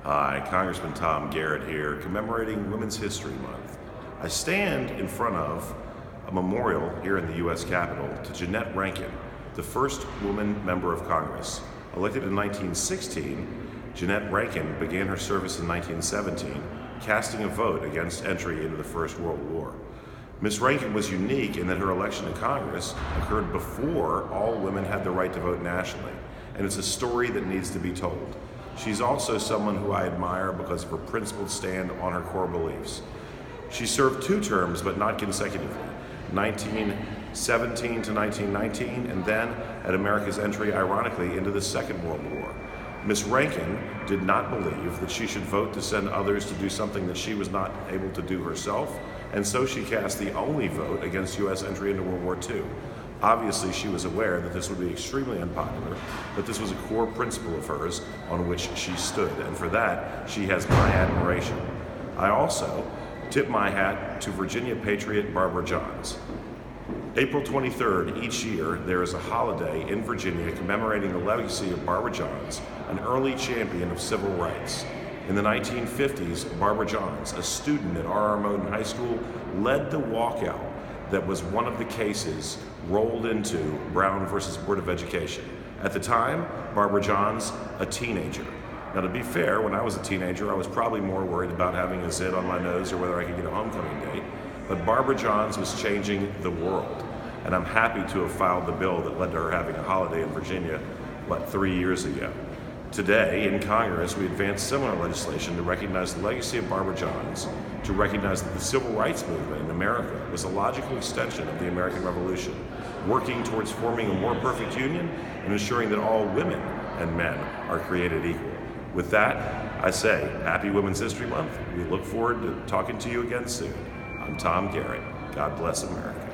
Hi, Congressman Tom Garrett here, commemorating Women's History Month. I stand in front of a memorial here in the U.S. Capitol to Jeannette Rankin, the first woman member of Congress. Elected in 1916, Jeannette Rankin began her service in 1917, casting a vote against entry into the First World War. Ms. Rankin was unique in that her election to Congress occurred before all women had the right to vote nationally, and it's a story that needs to be told. She's also someone who I admire because of her principled stand on her core beliefs. She served 2 terms, but not consecutively, 1917 to 1919, and then at America's entry, ironically, into the Second World War. Ms. Rankin did not believe that she should vote to send others to do something that she was not able to do herself, and so she cast the only vote against U.S. entry into World War II. Obviously, she was aware that this would be extremely unpopular, but this was a core principle of hers on which she stood, and for that, she has my admiration. I also tip my hat to Virginia patriot Barbara Johns. April 23rd each year, there is a holiday in Virginia commemorating the legacy of Barbara Johns, an early champion of civil rights. In the 1950s, Barbara Johns, a student at R.R. Moden High School, led the walkout that was one of the cases rolled into Brown versus Board of Education. At the time, Barbara Johns, a teenager. Now, to be fair, when I was a teenager, I was probably more worried about having a zit on my nose or whether I could get a homecoming date. But Barbara Johns was changing the world. And I'm happy to have filed the bill that led to her having a holiday in Virginia, 3 years ago. Today, in Congress, we advanced similar legislation to recognize the legacy of Barbara Johns, to recognize that the civil rights movement in America was a logical extension of the American Revolution, working towards forming a more perfect union and ensuring that all women and men are created equal. With that, I say, Happy Women's History Month. We look forward to talking to you again soon. I'm Tom Garrett. God bless America.